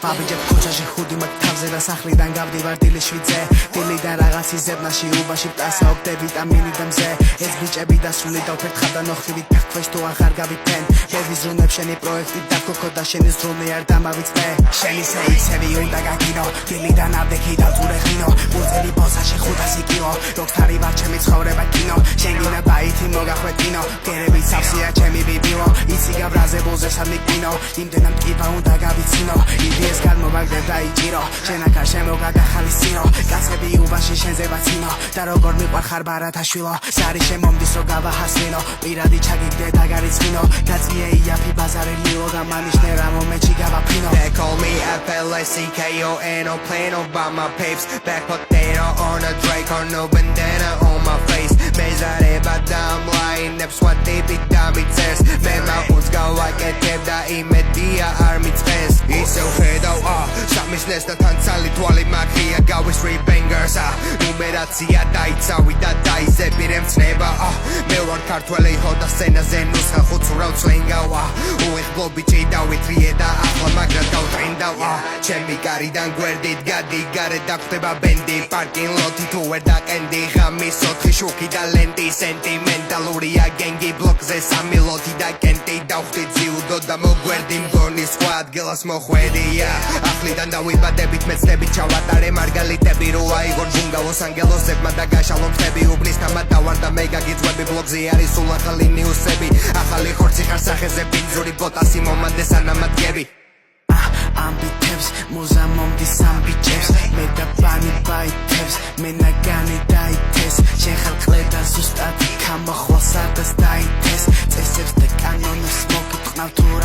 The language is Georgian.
Babijab kochashi khudi mat tavze da sakhlidan gavdivar dili shvidze dilidan ragats izebnashi ubashi ptasaobde vitaminidam ze ez bichები დასრული დავფერთხარ და ნოხტივით ფერქვეშ თუ აღარ გავიფენ მე ვიზრუნებ შენი პროექტით და ქოქო და შენი ზრუნე არ დამავიწყე შენი სეიცები უნდა გაგინო დილიდან აბდექი დავწურე ხინო ბუზელი ბოსაში 500 კილო დოქტარი ვარ ჩემი ცხოვრება კინო შენ გინდა ბაითი მოგახვეტინო გერები სავსეა ჩემი ბიბიო იცი გაბრაზე ბოზე სამიკინო იმდენად ტკივა უნდა გავიცინო ეს გადმოვაგდებ და იჭირო შენ აქ არ შემოგაგახალისინო კაცები უბანში შენზე ვაცინო და როგორ მიყვარხარ ბარათაშვილო სარი შემომდის რო გავაჰასლინო პირადი ჩაგიგდე და გარიცხინო გაწიე იაფი ბაზარელიოგამანიშნე რა მომენტში გავაფინო They call me FLACKONO plain Obama papes back potato on a Drake or no bandana on my face მეზარება და მლაინებს ვატიპი დამიწეს მე მაყურს გავაკეთებ და იმედია არ მიწყეს ისევ ხედავ სამისნეს და თანცალი თვალი მაგია გავის rebangers ნუმერაცია დაიცავი და დაიზები რემცნება მე ვარ ქართველი ჰოდა სცენაზე ნუსხა ხუცურავ წლენგავა უეხბლო ბიჭი დავითრიე და ახლა მაგრად გავტრინდავა ჩემი კარიდან გვერდით გადი გარეთ დაგხვდება ბენდი პარკინგ ლოთი თუ ვერ დაყენდი ღამის 4 შუქი და ლენტი სენტიმენტალურია გენგი ბლოკზე სამი ლოთი და კენტი დავხვდი ძიუდო და მოგვერდი მგონი სხვა ადგილას მოხვედია ახლიდან დავიბადებით მეცნებით ჩავატარე მარგალიტები რო აიგონ ჯუნგა ლოს-ანგელოსებმა და გაშალო ხტები უბნის თამად დავარ და მე გაგიძვები ბლოგზე არის სულ ახალი ნიუსები ახალი ხორცი ხარ სახეზე ბინძური პოტასი მომანდე სანამატგები ამბითებს მუზა მომდის ამბიჭებს მე და ბანი ბაითებს მე ნაგანი დაითეს შენ ხარ ყლე და ზუსტად გამოხვალ სადაც დაითეს წესებს და კანონებს მოგიტყნავ თუ